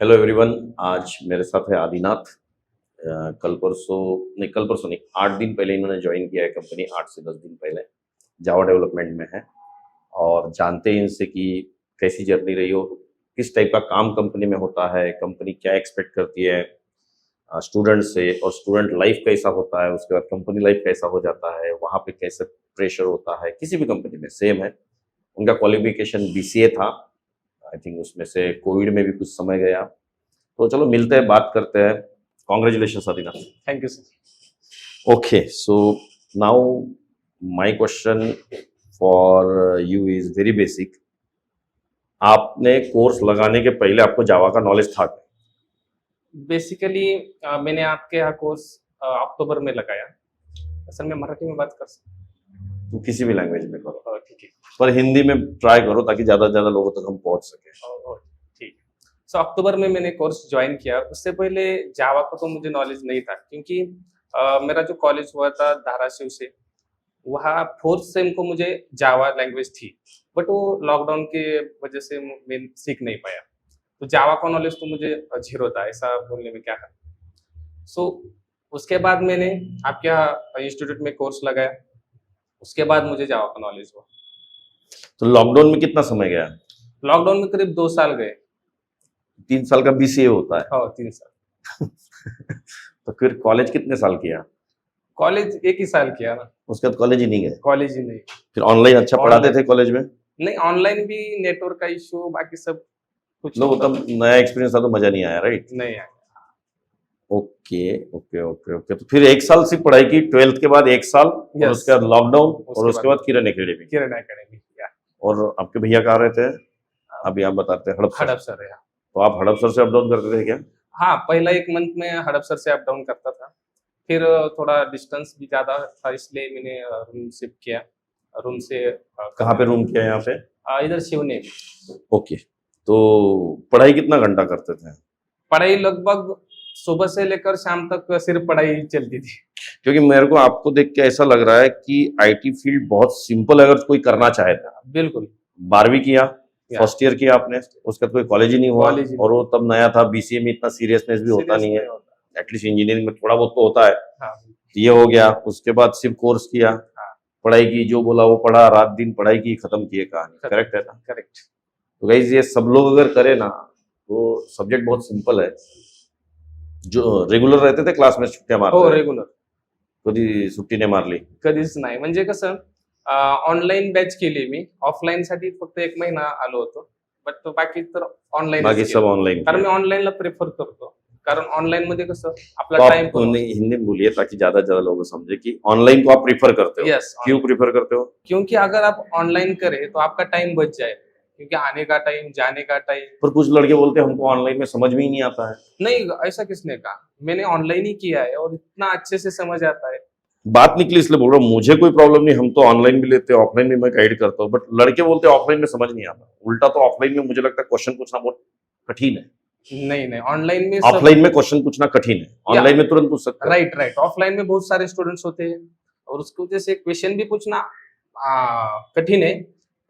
Hello everyone. आज मेरे साथ है आदिनाथ। कल परसों नहीं 8 दिन पहले इन्होंने ज्वाइन किया है कंपनी। 8 से 10 दिन पहले जावा डेवलपमेंट में है और जानते हैं इनसे कि कैसी जर्नी रही हो, किस टाइप का काम कंपनी में होता है, कंपनी क्या एक्सपेक्ट करती है स्टूडेंट से, और स्टूडेंट लाइफ कैसा होता है, उसके बाद कंपनी लाइफ कैसा हो जाता है, वहाँ पे कैसे प्रेशर होता है। किसी भी कंपनी में सेम है। उनका क्वालिफिकेशन बीसीए था। आई थिंक उसमें से कोविड में भी कुछ समय गया। तो चलो मिलते हैं, बात करते हैं। Congratulation Adina. Thank you sir. Okay, so now my question for you is very basic. आपने कोर्स लगाने के पहले आपको जावा का नॉलेज था क्या? बेसिकली मैंने आपके यहाँ कोर्स अक्टूबर में लगाया। सर मैं मराठी में बात कर सकता तो किसी भी लैंग्वेज में करो, हूँ? ठीक है। पर हिंदी में ट्राई करो ताकि ज्यादा से ज्यादा लोगों तक हम पहुंच सके। ठीक है। सो अक्टूबर में मैंने कोर्स ज्वाइन किया। उससे पहले जावा को तो मुझे नॉलेज नहीं था, क्योंकि मेरा जो कॉलेज हुआ था धाराशिव से, वहाँ फोर्थ सेम को मुझे जावा लैंग्वेज थी, बट वो लॉकडाउन के वजह से मैं सीख नहीं पाया। तो जावा का नॉलेज तो मुझे जीरो था, ऐसा बोलने में क्या है। सो उसके बाद मैंने आपके यहाँ इंस्टीट्यूट में कोर्स लगाया। उसके बाद मुझे जावा का नॉलेज हुआ। तो लॉकडाउन में कितना समय गया? लॉकडाउन में करीब 2 साल गए। 3 साल का बीसीए होता है। हाँ, 3 साल। तो फिर कॉलेज कितने साल किया? कॉलेज 1 ही साल किया ना। उसके बाद कॉलेज ही नहीं गए? कॉलेज ही नहीं। फिर ऑनलाइन अच्छा पढ़ाते Online- थे कॉलेज में? नहीं, ऑनलाइन भी नेटवर्क का इशू, बाकी सब कुछ लो, मतलब नया एक्सपीरियंस था तो मजा नहीं आया, राइट? नहीं आया। Okay okay okay okay. तो फिर 1 साल सिर्फ पढ़ाई की, 12th के बाद 1 साल, और Yes. उसके बाद लॉकडाउन, और उसके उसके बाद किरण एकेडमी। किरण एकेडमी किया। और आपके भैया कहाँ रहते हैं? अभी आप बताते हैं हड़पसर। हड़पसर है। तो आप हड़पसर से अप डाउन करते थे क्या? हाँ, पहला 1 मंथ में हड़पसर से अप डाउन करता था। फिर थोड़ा डिस्टेंस भी ज्यादा था, इसलिए मैंने रूम शिफ्ट किया। रूम से कहाँ पे रूम किया है यहाँ पे? इधर शिवने। ओके। तो पढ़ाई कितना घंटा करते थे? पढ़ाई लगभग सुबह से लेकर शाम तक सिर्फ पढ़ाई चलती थी। क्योंकि मेरे को आपको देख के ऐसा लग रहा है कि आईटी फील्ड बहुत सिंपल है अगर कोई करना चाहे तो। बिल्कुल। 12वीं किया, या। फर्स्ट ईयर किया आपने, उसका कोई कॉलेज ही नहीं हुआ, कॉलेज ही और वो तब नया था। बीसीए में इतना सीरियसनेस भी होता Serious नहीं है, होता। एटलीस्ट इंजीनियरिंग में थोड़ा बहुत तो होता है। हाँ, ये हो गया। उसके बाद सिर्फ कोर्स किया, हाँ। पढ़ाई की, जो बोला वो पढ़ा, रात दिन पढ़ाई की, खत्म किए कहानी। करेक्ट है ना? करेक्ट। तो गाइस ये सब लोग अगर करे ना तो सब्जेक्ट बहुत सिंपल है। जो रेगुलर रहते थे क्लास में छुट्टियां हो मारते थे, रेग्युलर कधी सुट्टीने मारली? कधीच नाही. म्हणजे कसं ऑनलाईन बॅच केली मी. ऑफलाईन साठी फक्त 1 महिना आलो होतो, बट बाकी तर ऑनलाईन. बाकी सब ऑनलाइन? कारण मी ऑनलाईनला प्रेफर करतो. कारण ऑनलाईन मध्ये कसं आपला तो टाइम आप हिंदी में बोलिए ताकि ज्यादा से ज्यादा लोग समझे कि ऑनलाइन को आप प्रीफर करते हो। यस, क्यों प्रीफर करते हो? क्योंकि अगर आप ऑनलाइन करें तो आपका टाइम बच जाए, क्योंकि आने का टाइम, जाने का टाइम। पर कुछ लड़के बोलते हैं हमको ऑनलाइन में समझ में ही नहीं आता है। नहीं, ऐसा किसने कहा? मैंने ऑनलाइन ही किया है और इतना अच्छे से समझ आता है। बात निकली इसलिए बोल रहा हूँ, मुझे कोई प्रॉब्लम नहीं, हम तो ऑनलाइन भी लेते हैं, ऑफलाइन भी मैं गाइड करता हूँ, बट लड़के बोलते हैं ऑफलाइन में समझ नहीं आता। उल्टा तो ऑफलाइन में मुझे लगता है क्वेश्चन पूछना बहुत कठिन है। नहीं नहीं, ऑनलाइन में ऑफलाइन में क्वेश्चन पूछना कठिन है, ऑनलाइन में तुरंत पूछ सकते हैं। Right right. ऑफलाइन में बहुत सारे स्टूडेंट्स होते हैं और उसकी वजह से क्वेश्चन भी पूछना कठिन है।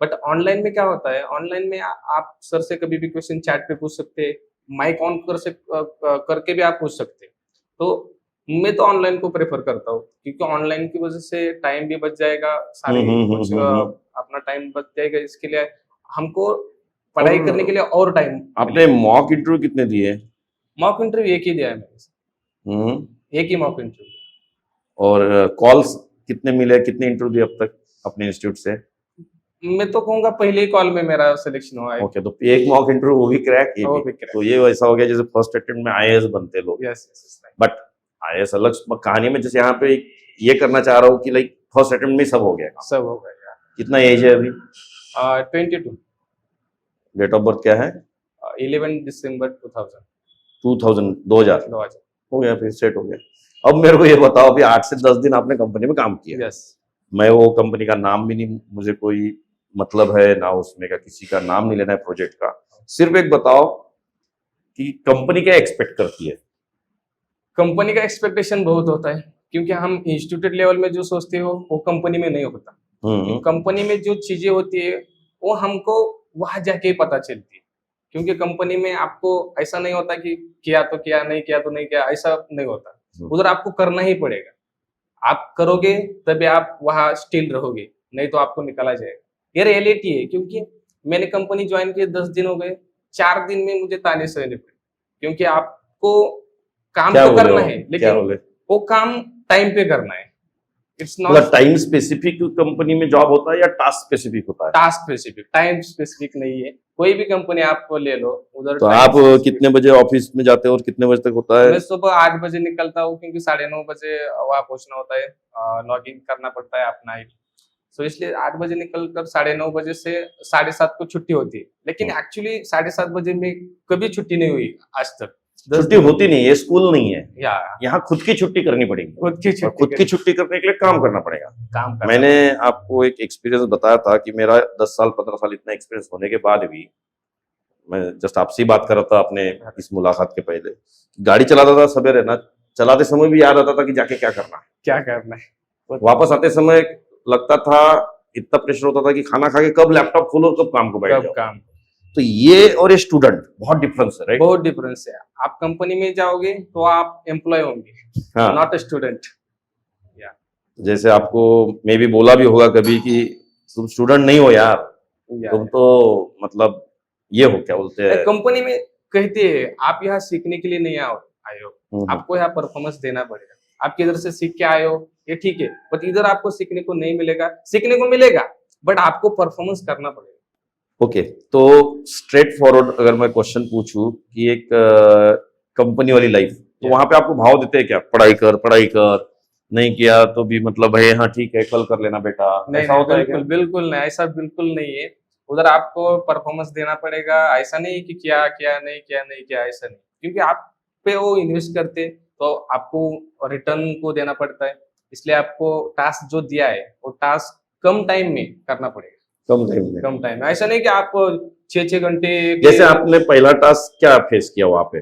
बट ऑनलाइन में क्या होता है, ऑनलाइन में आप सर से कभी भी क्वेश्चन चैट पे पूछ सकते हैं, माइक ऑन करके भी आप पूछ सकते हैं। तो मैं तो ऑनलाइन को प्रेफर करता हूँ, क्योंकि ऑनलाइन की वजह से टाइम भी बच जाएगा, सारे कुछ अपना टाइम बच जाएगा। इसके लिए हमको पढ़ाई करने के लिए और टाइम। आपने मॉक इंटरव्यू कितने दिए? मॉक इंटरव्यू 1 ही दिया है मैंने। 1 ही मॉक इंटरव्यू। और कॉल्स कितने मिले, कितने इंटरव्यू दिए अब तक अपने इंस्टीट्यूट से? मैं तो कहूंगा पहले ही कॉल में मेरा सिलेक्शन हुआ है। ओके, तो एक मॉक इंटरव्यू वो भी क्रैक, ये वो भी। भी crack। तो ये वैसा हो गया जैसे फर्स्ट अटेम्प्ट में आईएएस बनते लोग। Yes yes. बट आईएएस अलग कहानी में, जैसे यहाँ पे ये करना चाह रहा हूँ कि लाइक फर्स्ट अटेम्प्ट में सब हो गया काम। सब हो गया। कितना एज है अभी? 22। डेट ऑफ बर्थ क्या है? 11 दिसंबर 2000। 2000 हो गया, फिर सेट हो गया। अब मेरे को ये बताओ, अभी 8 से 10 दिन आपने कंपनी में काम किया। यस। मैं वो कंपनी का नाम भी नहीं, मुझे कोई मतलब है ना उसमें का, किसी का नाम नहीं लेना है प्रोजेक्ट का। सिर्फ एक बताओ कि कंपनी क्या एक्सपेक्ट करती है? कंपनी का एक्सपेक्टेशन बहुत होता है, क्योंकि हम इंस्टीट्यूट लेवल में जो सोचते हो वो कंपनी में नहीं होता। कंपनी में जो चीजें होती है वो हमको वहां जाके पता चलती है। क्योंकि कंपनी में आपको ऐसा नहीं होता कि किया तो किया, नहीं किया तो नहीं किया, ऐसा नहीं होता। उधर आपको करना ही पड़ेगा। आप करोगे तभी आप वहां स्टिल रहोगे, नहीं तो आपको निकाला जाएगा। ये रियलिटी है, क्योंकि मैंने कंपनी ज्वाइन किए 10 दिन हो गए, 4 दिन में मुझे ताने सहने पड़े, क्योंकि आपको काम क्या तो बोले करना हो? है, क्या लेकिन बोले? वो काम टाइम पे करना है। इट्स नॉट मतलब टाइम स्पेसिफिक कंपनी में जॉब होता है या टास्क स्पेसिफिक होता है? टास्क स्पेसिफिक, टाइम स्पेसिफिक नहीं है। कोई भी कंपनी आप ले लो, उधर तो टाइम आप स्पेसिफिक। कितने बजे ऑफिस में जाते हो और कितने बजे तक होता है? मैं सुबह 8 बजे निकलता हूँ, क्योंकि 9:30 बजे वहां पहुंचना होता है, लॉग इन करना पड़ता है अपना आईडी। सो इसलिए 8 बजे निकल कर 9:30 बजे से 7:30 को छुट्टी होती है। लेकिन एक्चुअली 7:30 बजे में कभी छुट्टी नहीं हुई आज तक। 10 छुट्टी दिन होती नहीं है, स्कूल नहीं है, या यहाँ खुद की छुट्टी करनी पड़ेगी। खुद की और छुट्टी खुद की छुट्टी करने के लिए काम करना पड़ेगा। काम करना। मैंने आपको एक एक्सपीरियंस बताया था कि मेरा 10 साल 15 साल इतना एक्सपीरियंस होने के बाद भी, मैं जस्ट आपसे ही बात कर रहा था अपने इस मुलाकात के पहले, गाड़ी चलाता था सवेरे ना, चलाते समय भी याद आता था कि जाके क्या करना है, क्या करना है। वापस आते समय लगता था, इतना प्रेशर होता था कि खाना खा के कब लैपटॉप खोलो, कब काम को बैठ कब जाओ। काम। तो ये और ये स्टूडेंट बहुत डिफरेंस है, राइट? बहुत डिफरेंस है। आप कंपनी में जाओगे तो आप एम्प्लॉय होंगे, हाँ, नॉट अ स्टूडेंट। जैसे आपको मे भी बोला भी होगा कभी कि तुम स्टूडेंट नहीं हो यार, तुम तो मतलब ये हो, क्या बोलते हैं, कंपनी में कहते हैं आप यहाँ सीखने के लिए नहीं आए हो, आपको यहाँ परफॉर्मेंस देना पड़ेगा। आप किधर से सीख के आए हो ये ठीक है, बट इधर आपको सीखने को नहीं मिलेगा। सीखने को मिलेगा बट आपको परफॉर्मेंस करना पड़ेगा। ओके। तो स्ट्रेट फॉरवर्ड अगर मैं क्वेश्चन पूछूं कि एक कंपनी वाली लाइफ, तो वहां पे आपको भाव देते हैं क्या, पढ़ाई कर पढ़ाई कर, नहीं किया तो भी मतलब है हाँ ठीक है कल कर लेना बेटा, नहीं ऐसा नहीं, होता है क्या? बिल्कुल बिल्कुल नहीं, ऐसा बिल्कुल नहीं है। उधर आपको परफॉर्मेंस देना पड़ेगा। ऐसा नहीं कि किया किया नहीं किया नहीं किया, ऐसा नहीं, क्योंकि आप पे वो इन्वेस्ट करते तो आपको रिटर्न को देना पड़ता है। इसलिए आपको टास्क जो दिया है वो टास्क कम टाइम में करना पड़ेगा। कम टाइम में? कम टाइम में, ऐसा नहीं कि आप 6 घंटे जैसे आपने पहला टास्क क्या फेस किया वहां पे?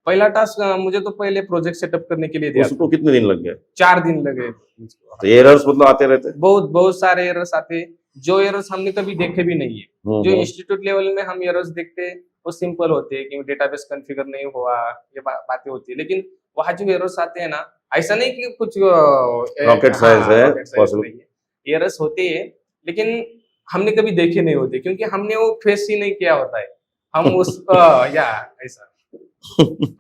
पहला टास्क मुझे तो पहले प्रोजेक्ट सेटअप करने के लिए दिया था। उसको कितने दिन लग गए? 4 दिन लगे। तो एरर्स मतलब आते रहते? बहुत बहुत सारे एरर्स आते, जो एरर्स हमने कभी देखे भी नहीं है। जो इंस्टीट्यूट लेवल में हम एरर्स देखते हैं वो सिंपल होते हैं कि डेटाबेस कॉन्फ़िगर नहीं हुआ, ये बातें होती है। लेकिन वहाँ जो एरर्स आते हैं ना, ऐसा नहीं कि कुछ रॉकेट साइंस है, possible। एरर्स होते हैं, लेकिन हमने कभी देखे नहीं होते, क्योंकि हमने वो फेस ही नहीं किया होता है। हम उस या ऐसा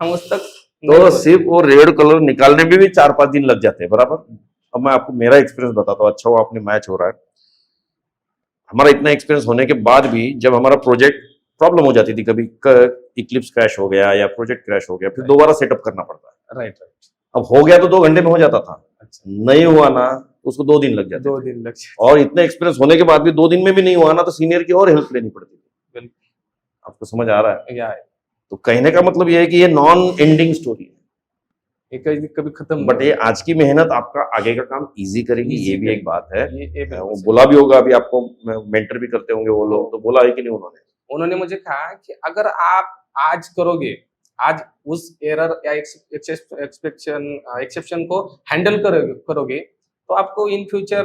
हम उस तक तो सिर्फ वो रेड कलर निकालने में भी 4-5 दिन लग जाते हैं, बराबर। अब मैं आपको मेरा एक्सपीरियंस बताता हूँ, अच्छा हुआ आपने मैच हो रहा है। हमारा इतना एक्सपीरियंस होने के बाद भी जब हमारा प्रोजेक्ट प्रॉब्लम हो जाती थी, कभी इक्लिप्स क्रैश हो गया या प्रोजेक्ट क्रैश हो गया, फिर दोबारा सेटअप करना पड़ता है। राइट। अब हो गया तो 2 घंटे में हो जाता था, अच्छा, नहीं हुआ ना उसको 2 दिन लग जाते 2 थे। दिन लग जाते। और इतना एक्सपीरियंस होने के बाद भी 2 दिन में भी नहीं हुआ ना, तो सीनियर की और हेल्प लेनी पड़ती थी। बिल्कुल। आपको समझ आ रहा है? या तो कहने का मतलब ये है कि ये नॉन एंडिंग स्टोरी है, ये कभी खत्म बट ये आज की मेहनत आपका आगे का काम इजी करेगी, Easy ये भी एक बात है। ये बिल्कुल वो सही। बोला भी होगा, अभी आपको मेंटर भी करते होंगे वो लोग, तो बोला है कि नहीं उन्होंने? उन्होंने मुझे कहा कि अगर आप आज करोगे, आज उस एरर या एक्सेप्शन को हैंडल करोगे तो आपको इन फ्यूचर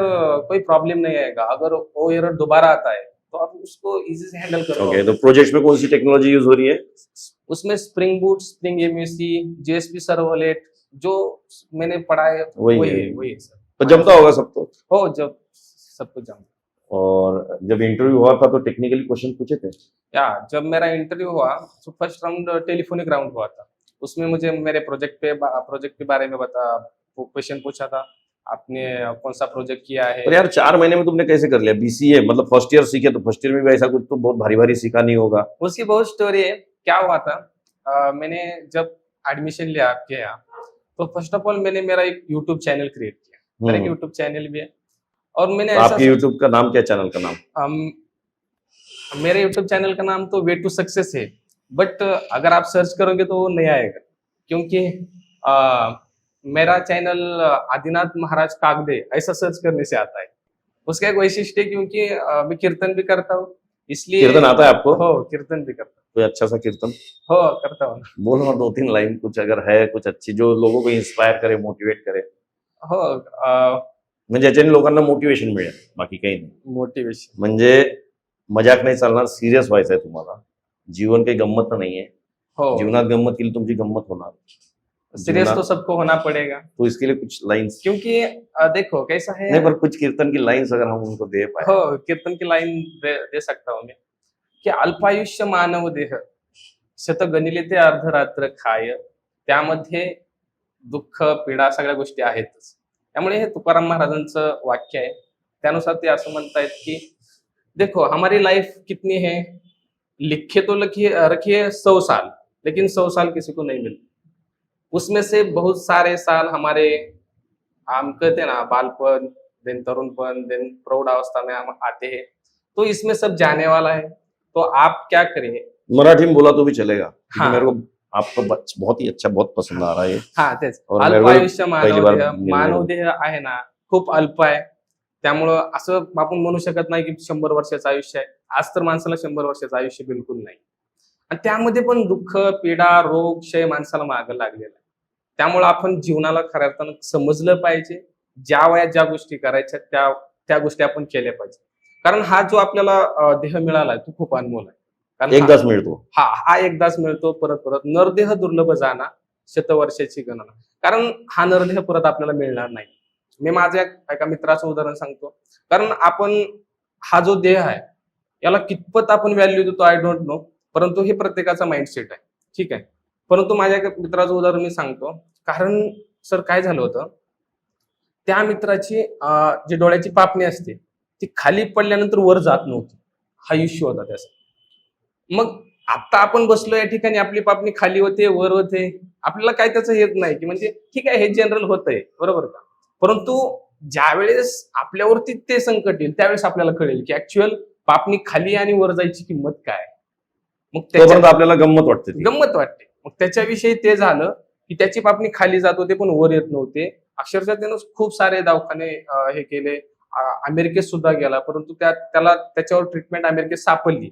कोई प्रॉब्लम नहीं आएगा। अगर वो एरर दोबारा आता है तो आप उसको इजी से हैंडल करोगे। ओके, तो प्रोजेक्ट में कौन सी टेक्नोलॉजी यूज हो रही है? उसमें spring boot, spring MAC, JSP servlet जो मैंने पढ़ा है वही है। वही है सर। तो जमता होगा सब तो। हो जब सब कुछ जमता। और जब इंटरव्यू हुआ था तो टेक्निकली क्वेश्चन पूछे थे? या जब मेरा इंटरव्यू हुआ तो फर्स्ट राउंड टेलीफोनिक राउंड हुआ था। उसमें मुझे मेरे प्रोजेक्ट के बारे में क्वेश्चन पूछा था, आपने कौन सा प्रोजेक्ट किया है। पर यार 4 महीने में तुमने कैसे कर लिया बीसीए? मतलब फर्स्ट ईयर सीखे तो फर्स्ट ईयर में भी ऐसा कुछ तो बहुत भारी भारी सीखा नहीं होगा। उसकी बहुत स्टोरी है। क्या हुआ था, मैंने जब एडमिशन किया तो फर्स्ट ऑफ ऑल मैंने मेरा एक यूट्यूब चैनल क्रिएट किया। मेरा एक यूट्यूब चैनल भी है और मैंने ऐसा आपके यूट्यूब का नाम क्या, चैनल का नाम? मेरे यूट्यूब चैनल का नाम तो वे टू सक्सेस है, बट अगर आप सर्च करोगे तो वो नहीं आएगा, क्योंकि मेरा चैनल आदिनाथ महाराज कागदे ऐसा सर्च करने से आता है। उसका एक वैशिष्ट्य है, क्योंकि मैं कीर्तन भी करता हूँ, इसलिए। कीर्तन आता है आपको? हो, कीर्तन भी करता हूँ। कोई अच्छा सा कीर्तन हो करता हूँ। बोलो 2-3 लाइन कुछ, अगर है कुछ अच्छी जो लोगों को इंस्पायर करे, मोटिवेट करे। हो म्हणजे ज्याच्याने लोकांना मोटिवेशन मिळेल, बाकी काही नाही। मोटिवेशन म्हणजे मजाक नाही चालणार, सिरियस व्हायचंय तुम्हाला। जीवन काही गंमत नाही आहे. हो, जीवनात गंमत केली तुमची गंमत होणार. सीरियस तो जीवनात सबको होना पड़ेगा, तो इसके लिए कुछ लाइंस, क्योंकि देखो कैसा है। नहीं पर कुछ कीर्तन की लाइंस अगर हम उनको दे पाए. हो, कीर्तन की लाइन दे सकता हूँ मैं, की अल्पायुष्य मानव देह शत गणिले ते अर्धरात्र खाय, त्यामध्ये दुःख पीडा सगळ्या गोष्टी आहेतच. त्यामुळे हे तुकाराम महाराजांचं वाक्य आहे. त्यानुसार ते असं म्हणतायत की देखो हमारी लाइफ कितनी है, लिखे तो रखिए 100 साल, लेकिन 100 साल किसी को नहीं मिलते। उसमें से बहुत सारे साल हमारे, हम कहते हैं ना, बालपन, देन तरुणपन, देन प्रौढ़ावस्था में हम आते हैं, तो इसमें सब जाने वाला है। तो आप क्या करिए। मराठी में बोला तो भी चलेगा, क्योंकि हाँ। मेरे को आपका बहुत ही अच्छा, बहुत पसंद आ रहा है ये. हा तेच, और मेरे को अल्पायुष्य पहिली बार मानवदेह, मिळालं. मानवदेह आहे ना खूप अल्प आहे. त्यामुळं असं आपण म्हणू शकत नाही की 100 वर्षाचं आयुष्य आहे. आज तर माणसाला 100 वर्षाचं आयुष्य बिलकुल नाही. आणि त्यामध्ये पण दुःख, पीडा, रोग, क्षय माणसाला मागं लागलेला आहे. त्यामुळे आपण जीवनाला खऱ्या अर्थानं समजलं पाहिजे. ज्या वयात ज्या गोष्टी करायच्या त्या गोष्टी आपण केल्या पाहिजे. कारण हा जो आपल्याला देह मिळालाय तो खूप अनमोल आहे. कारण एकदाच मिळतो. हा एकदाच मिळतो, परत नरदेह दुर्लभ जाना, शतवर्षाची गणना. कारण हा नरदेह परत आपल्याला मिळणार नाही. मी माझ्या एका मित्राचं उदाहरण सांगतो. कारण आपण हा जो देह आहे याला कितपत आपण व्हॅल्यू देतो आय डोंट नो, परंतु हे प्रत्येकाचा माइंडसेट आहे. ठीक आहे. परंतु माझ्या एका मित्राचं उदाहरण मी सांगतो. कारण सर काय झालं होतं, त्या मित्राची जी डोळ्याची पापणी असते ती खाली पडल्यानंतर वर जात नव्हती. हा इश्यू होता त्याचा. मग आता आपण बसलो या ठिकाणी, आपली पापणी खाली होते, वर होते, आपल्याला काय त्याचं येत नाही की म्हणजे ठीक आहे हे जनरल होतंय, बरोबर का. परंतु ज्यावेळेस आपल्यावरती ते संकट येईल त्यावेळेस आपल्याला कळेल की ऍक्च्युअल पापणी खाली आणि वर जायची किंमत काय. मग तोपर्यंत आपल्याला गंमत वाटते ती. गंमत वाटते. मग त्याच्याविषयी ते झालं की त्याची पापणी खाली जात होते पण वर येत नव्हते. अक्षरशः त्यानं खूप सारे दवाखाने हे केले, अमेरिकेत सुद्धा गेला, परंतु त्याला त्याच्यावर ट्रीटमेंट अमेरिकेत सापडली.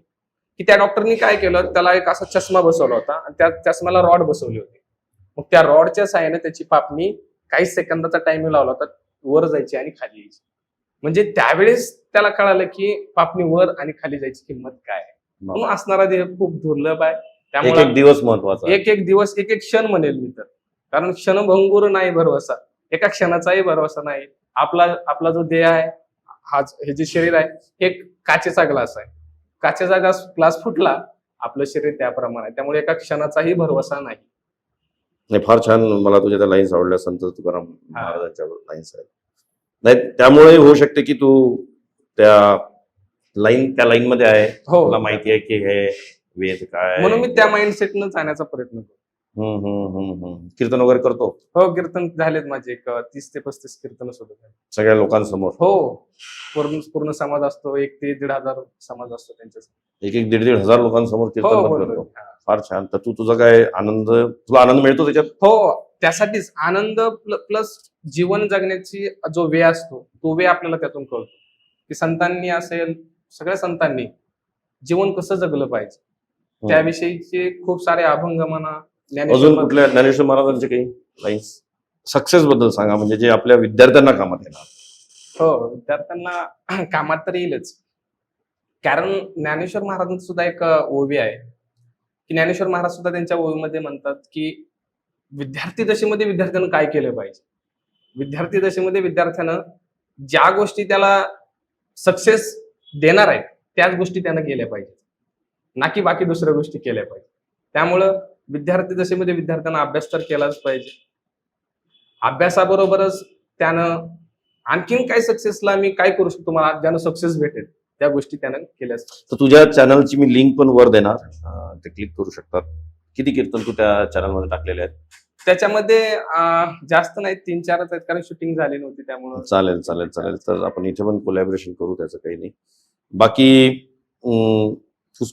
की त्या डॉक्टरनी काय केलं, त्याला एक असा चष्मा बसवला होता आणि त्या चष्म्याला रॉड बसवली होती. मग त्या रॉडच्या साहाय्याने त्याची पापणी काही सेकंदाचा टाइमिंग लावला होता, वर जायची आणि खाली यायची. म्हणजे त्यावेळेस त्याला कळालं की पापणी वर आणि खाली जायची किंमत काय आहे. म्हणून असणारा देह खूप दुर्लभ आहे. त्यामुळे एक दिवस महत्वाचा. एक दिवस, एक क्षण म्हणेल मी तर. कारण क्षणभंगुर नाही भरवसा, एका क्षणाचाही भरवसा नाही. आपला जो देह आहे, हे जे शरीर आहे, एक काचेचा ग्लास आहे. काचेचा ग्लास फुटला, आपलं शरीर त्याप्रमाणे आहे. त्यामुळे एका क्षणाचाही भरवसा नाही. नाही, फार छान. मला तुझ्या त्या लाईन्स आवडल्या, संत तुकाराम महाराजांच्या लाईन्स आहेत. नाही, त्यामुळे होऊ शकते की तू त्या लाईन मध्ये आहे. हो, तुला माहिती आहे की हे वेद काय, म्हणून मी त्या माइंडसेटनं जाण्याचा प्रयत्न करतो. कीर्तन वगैरे करतो. हो, कीर्तन झालेत माझे एक 30 ते 35 कीर्तन सुद्धा झाले सगळ्या लोकांसमोर. हो, पूर्ण समाज असतो, 1 ते 1,500 समाज असतो त्यांच्यासमोर. एक 1,500 हजार लोकांसमोर हो, कीर्तन हो, करतो. हा. फार छान. तर तुझा काय आनंद, तुला आनंद मिळतो त्याच्यात? हो, त्यासाठीच आनंद प्लस जीवन जगण्याची जो वे असतो तो वे आपल्याला त्यातून कळतो की संतांनी असेल, सगळ्या संतांनी जीवन कसं जगलं पाहिजे त्याविषयीचे खूप सारे अभंग म्हणा. अजून कुठल्या ज्ञानेश्वर महाराजांचे काही लाईन्स सक्सेस बद्दल सांगा, म्हणजे जे आपल्या विद्यार्थ्यांना कामात येणार. हो, विद्यार्थ्यांना कामात तर येईलच. कारण ज्ञानेश्वर महाराजांचं सुद्धा एक ओवी आहे की ज्ञानेश्वर महाराज सुद्धा त्यांच्या ओवीमध्ये म्हणतात की विद्यार्थी दशेमध्ये विद्यार्थ्यानं काय केलं पाहिजे. विद्यार्थी दशेमध्ये विद्यार्थ्यानं ज्या गोष्टी त्याला सक्सेस देणार आहेत त्याच गोष्टी त्यानं केल्या पाहिजेत, ना की बाकी दुसऱ्या गोष्टी केल्या पाहिजे. त्यामुळं विद्यार्थी दशेमध्ये विद्यार्थ्यांना अभ्यास तर केलाच पाहिजे. अभ्यासाबरोबरच त्यानं आणखीन काय सक्सेसला मी काय करू शकतो, मला ज्यानं सक्सेस भेटेल त्या गोष्टी त्यानं केल्याच. तर तुझ्या चॅनलची मी लिंक पण वर देणार, ते क्लिक करू शकतात. किती कीर्तन तू त्या चॅनलमध्ये टाकलेले आहेत? त्याच्यामध्ये जास्त नाही, 3-4च आहेत, कारण शूटिंग झाली नव्हती त्यामुळे. चालेल. तर आपण इथे पण कोलॅबोरेशन करू, त्याचं काही नाही. बाकी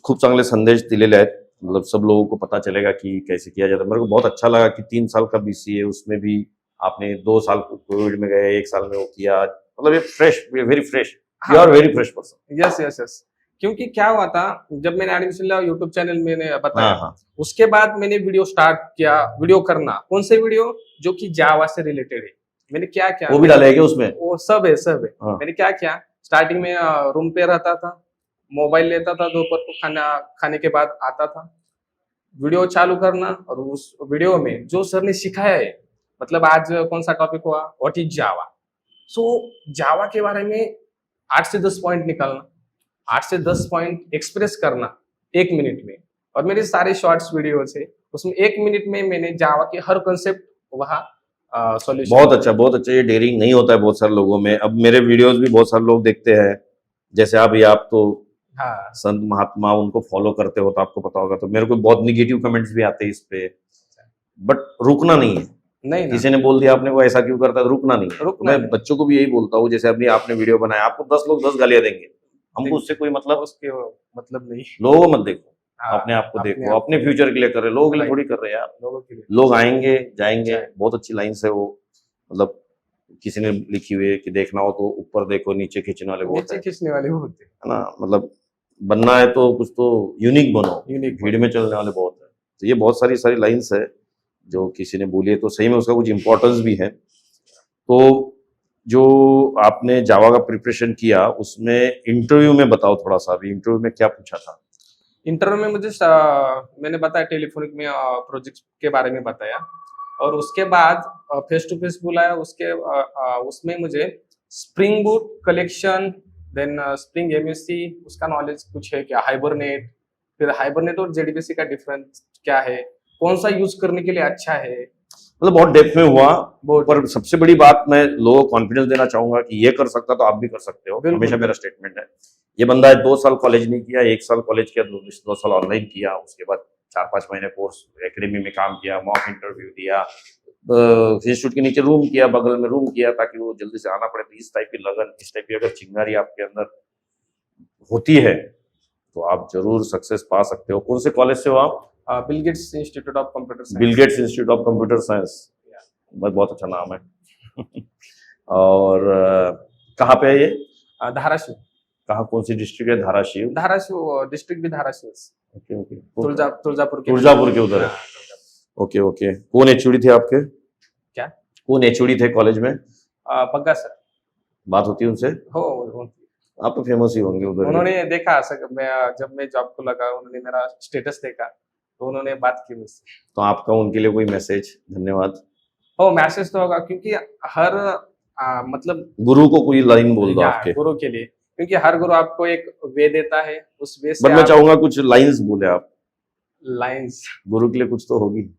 खूप चांगले संदेश दिलेले आहेत. मतलब सब लोगों को पता चलेगा कि कैसे किया जाता है. मेरे को बहुत अच्छा लगा कि 3 साल का BCA, उसमें भी आपने 2 साल कोविड में गए, 1 साल में वो किया. मतलब ये fresh, very fresh. You are very fresh person. Yes. क्योंकि क्या हुआ था, जब मैंने एडमिशन लिया यूट्यूब चैनल मैंने बताया, हाँ. उसके बाद मैंने वीडियो स्टार्ट किया, वीडियो करना. कौन से वीडियो? जो कि जावा से रिलेटेड है. मैंने क्या वो भी डाले क्या उसमें? वो सब है. हाँ. मैंने क्या किया, स्टार्टिंग में रूम पे रहता था, मोबाइल लेता था, दोपहर को खाना खाने के बाद आता था, वीडियो चालू करना, और उस वीडियो में जो सर ने सिखाया है, मतलब आज कौन सा टॉपिक हुआ, व्हाट इज जावा, सो जावा के बारे में 8 से 10 पॉइंट निकालना, 8 से 10 पॉइंट एक्सप्रेस करना 1 मिनट में। और मेरे सारे शॉर्ट्स वीडियो थे, उसमें 1 मिनट में मैंने जावा के हर कॉन्सेप्ट वहाँ सॉल्यूशन। बहुत अच्छा। ये डेयरिंग नहीं होता है बहुत सारे लोगों में। अब मेरे वीडियोस भी बहुत सारे लोग देखते हैं, जैसे अभी आप तो हाँ संत महात्मा उनको फॉलो करते हो तो आपको पता होगा, तो मेरे को बहुत निगेटिव कमेंट्स भी आते हैं इस पे, बट रुकना नहीं है। नहीं किसी ने बोल दिया आपने को ऐसा क्यों करता है, तो रुकना नहीं है। तो रुकना मैं नहीं। बच्चों को भी यही बोलता हूँ, जैसे अभी आपने वीडियो बनाया, आपको 10 लोग 10 गालियां देंगे, हमको उससे कोई मतलब उसके मतलब नहीं। लोगों को मत देखो, हाँ, अपने आप को अपने देखो, आप अपने को फ्यूचर के लिए कर रहे, लोगों के लिए Right. थोड़ी कर रहे हैं यार। लोगों के लिए लोग आएंगे जाएंगे, जाएंगे। बहुत अच्छी लाइन्स है वो, मतलब किसी ने लिखी हुई है कि देखना हो तो ऊपर देखो नीचे खींचने वाले बहुत नीचे है खींचने वाले होते हैं, ना। मतलब बनना है तो कुछ तो यूनिक बनो, यूनिक भीड़ में चलने वाले बहुत है। तो ये बहुत सारी सारी लाइन्स है जो किसी ने बोली है, तो सही में उसका कुछ इम्पोर्टेंस भी है। तो जो आपने जावा का प्रिपरेशन किया, उसमें इंटरव्यू में बताओ थोड़ा सा, अभी इंटरव्यू में क्या पूछा था? इंटरव्यू में मुझे मैंने बताया टेलीफोनिक में प्रोजेक्ट के बारे में बताया, और उसके बाद फेस टू फेस बुलाया, उसमें मुझे spring boot collection, then spring MSC, उसका नॉलेज कुछ है क्या, हाइबरनेट, फिर हाइबरनेट और जेडीबीसी का डिफरेंस क्या है, कौन सा यूज करने के लिए अच्छा है, मतलब बहुत डेप्थ में हुआ। बहुत पर सबसे बड़ी बात मैं लोगों को कॉन्फिडेंस देना चाहूंगा कि ये कर सकता तो आप भी कर सकते हो, बिल्कुल। हमेशा मेरा स्टेटमेंट है। ये बंदा 2 साल कॉलेज नहीं किया, 1 साल कॉलेज किया, 2 साल ऑनलाइन किया, उसके बाद 4-5 महीने कोर्स एकेडमी में काम किया, मॉक इंटरव्यू दिया, इंस्टीट्यूट के नीचे रूम किया, बगल में रूम किया, ताकि वो जल्दी से आना पड़े। तो इस टाइप की लगन, इस टाइप की अगर चिंगारी आपके अंदर होती है तो आप जरूर सक्सेस पा सकते हो। कौन से कॉलेज से हो आप? Bill Gates institute of computer science. Bill Gates institute of computer science, बहुत अच्छा नाम है। और कहाँ पे है ये? धाराशिव। कहाँ, कौन सी डिस्ट्रिक्ट है? धाराशिव। धाराशिव डिस्ट्रिक्ट भी धाराशिव, ओके ओके। तुलजापुर के उधर है। Okay okay. कौन एचओडी थे आपके? क्या? कौन एचओडी थे कॉलेज में? पग्गा सर। बात होती है उनसे? हो आप तो फेमस ही होंगे उधर। उन्होंने देखा जब मैं जॉब को लगा, उन्होंने मेरा स्टेटस देखा, तो उन्होंने बात की मुझसे। तो आपका उनके लिए कोई मैसेज? धन्यवाद। हो, मैसेज तो होगा, क्योंकि हर मतलब गुरु को कोई लाइन बोल दो आपके। गुरु के लिए, क्योंकि हर गुरु आपको एक वे देता है, उस वे से बट मैं चाहूंगा कुछ लाइंस बोले आप। लाइंस? गुरु के लिए कुछ तो होगी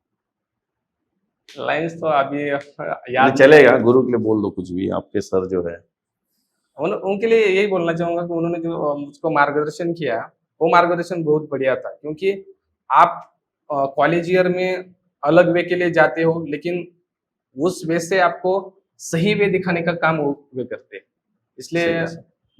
लाइंस तो अभी याद चलेगा, गुरु के लिए बोल दो कुछ भी। आपके सर जो है, उनके लिए यही बोलना चाहूंगा कि उन्होंने जो मुझको मार्गदर्शन किया, वो मार्गदर्शन बहुत बढ़िया था। क्योंकि आप कॉलेज ईयर में अलग वे के लिए जाते हो, लेकिन उस वे से आपको सही वे दिखाने का काम वो वे करते हैं। इसलिए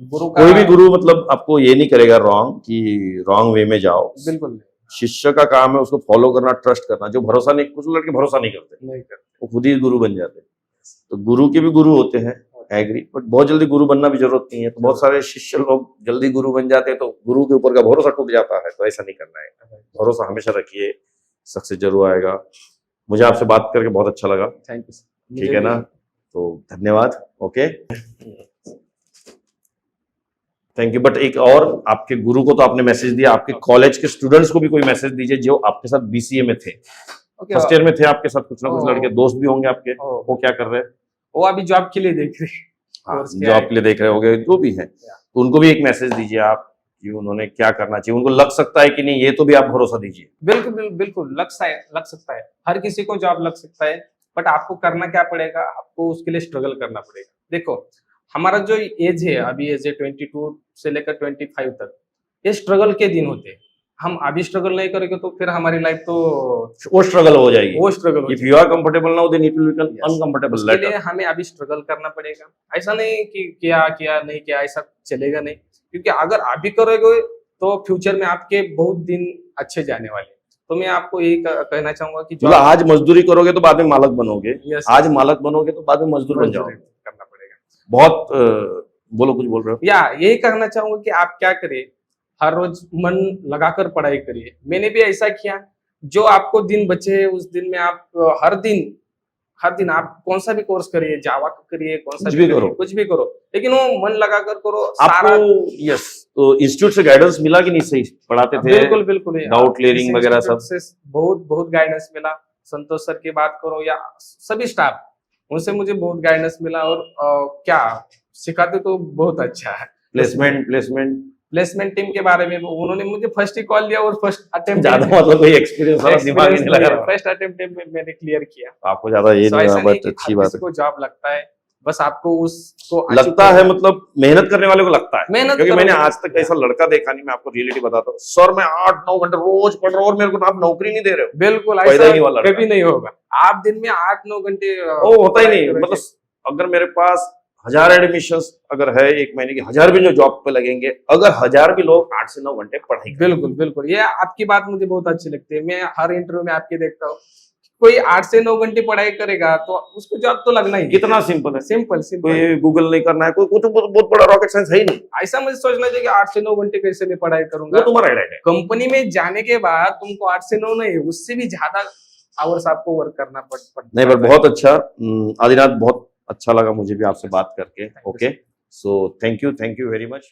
गुरु का, कोई भी गुरु मतलब आपको ये नहीं करेगा रॉन्ग कि रॉन्ग वे में जाओ। बिल्कुल शिष्य का काम है उसको फॉलो करना, ट्रस्ट करना। जो भरोसा नहीं, कुछ लड़के भरोसा नहीं करते, वो खुद ही गुरु बन जाते। तो गुरु के भी गुरु होते हैं, एग्री, बट बहुत जल्दी गुरु बनना भी जरूरत नहीं है। तो बहुत सारे शिष्य लोग जल्दी गुरु बन जाते हैं, तो गुरु के ऊपर का भरोसा टूट जाता है। तो ऐसा नहीं करना है, भरोसा हमेशा रखिए, सक्सेस जरूर आएगा। मुझे आपसे बात करके बहुत अच्छा लगा। Thank you. ठीक है ना, तो धन्यवाद। Okay, thank you. बट एक और, आपके गुरु को तो आपने मैसेज दिया, आपके कॉलेज के स्टूडेंट्स को भी कोई मैसेज दीजिए जो आपके साथ बीसीए में थे, फर्स्ट ईयर में थे आपके साथ। कुछ ना कुछ लड़के दोस्त भी होंगे आपके, वो क्या कर रहे हैं? वो अभी जॉब के लिए देख रहे हैं। हाँ, जॉब के लिए देख रहे होंगे, जो भी है, तो उनको भी एक मैसेज दीजिए आप कि उन्होंने क्या करना चाहिए। उनको लग सकता है कि नहीं, ये तो भी आप भरोसा दीजिए। बिल्कुल बिल्कुल लग सकता है, हर किसी को जॉब लग सकता है, बट आपको करना क्या पड़ेगा, आपको उसके लिए स्ट्रगल करना पड़ेगा। देखो, हमारा जो एज है अभी, एज है 22 से लेकर 25 तक, ये स्ट्रगल के दिन होते हैं। हम अभी स्ट्रगल नहीं करेंगे तो फिर हमारी लाइफ तो वो स्ट्रगल हो जाएगी। वो struggle, if you are comfortable now then it will become uncomfortable उसके लेटर। लिए हमें अभी स्ट्रगल करना पड़ेगा। ऐसा नहीं कि किया नहीं किया, ऐसा चलेगा नहीं। क्योंकि अगर अभी करोगे तो फ्यूचर में आपके बहुत दिन अच्छे जाने वाले। तो मैं आपको यही कहना चाहूंगा कि मतलब आज मजदूरी करोगे तो बाद में मालक बनोगे, आज मालक बनोगे तो बाद में मजदूर बन जाओगे। करना पड़ेगा। बहुत बोलो, कुछ बोल रहे हो? या यही कहना चाहूंगा कि आप क्या करें, हर रोज मन लगाकर पढ़ाई करिए। मैंने भी ऐसा किया। जो आपको दिन बचे उस दिन में आप हर दिन आप कौन सा भी कोर्स करिए, जावा करिए, कौन सा भी करो, कुछ भी करो, लेकिन वो मन लगाकर करो। आपको यस, तो इंस्टीट्यूट से गाइडेंस मिला कि नहीं, सही पढ़ाते थे? बिल्कुल बिल्कुल डाउट क्लियरिंग वगैरह सब? से बहुत बहुत गाइडेंस मिला। संतोष सर की बात करो या सभी स्टाफ, उनसे मुझे बहुत गाइडेंस मिला। और क्या सिखाते तो बहुत अच्छा है। प्लेसमेंट प्लेसमेंट टीम के बारे में उन्होंने मुझे फर्स्ट ही कॉल दिया और फर्स्ट अटेम्प्ट ज्यादा मतलब कोई एक्सपीरियंस वाला दिमाग ही नहीं लगा रहा। फर्स्ट अटेम्प्ट में मैंने क्लियर किया। आपको ज्यादा ये So, नहीं ऐसा लगा, नहीं बट कि अच्छी हर बात किसी है। को जॉब लगता है, बस आपको उसको लगता है मतलब मेहनत करने वाले को लगता है, मेहनत क्योंकि मैंने करोगे। आज तक ऐसा लड़का देखा नहीं। मैं आपको रियलिटी बताता हूँ सर, मैं 8-9 घंटे रोज पढ़ रहा हूँ और मेरे को आप नौकरी नहीं दे रहे हो। बिल्कुल पैदा ऐसा ही नहीं हुआ लड़का। कभी नहीं होगा। आप दिन में 8-9 घंटे वो होता ही पढ़ाई नहीं। करोगे। मतलब अगर मेरे पास 1000 एडमिशंस अगर है एक महीने की, 1000 भी जो जॉब पे लगेंगे, अगर 1000 भी लोग 8 से 9 घंटे पढ़ाई करें। बिल्कुल बिल्कुल, ये आपकी बात मुझे बहुत अच्छी लगती है। मैं हर इंटरव्यू में आपके देखता हूँ, कोई 8 से 9 घंटे पढ़ाई करेगा तो उसको जॉब तो लगना ही। कितना सिंपल है, सिंपल सिंपल। कोई गूगल नहीं करना है, कोई कुछ बहुत बड़ा रॉकेट साइंस है ही नहीं। ऐसा मुझे सोचना चाहिए कि 8 से 9 घंटे कैसे मैं पढ़ाई वो करूंगा। तुम्हारा हेडेक है। कंपनी में जाने के बाद तुमको 8 से 9 नहीं, उससे भी ज्यादा आवर्स आपको वर्क करना पड़ता नहीं, पर बहुत अच्छा आदिनाथ, बहुत अच्छा लगा मुझे भी आपसे बात करके। you, okay, so thank you very much.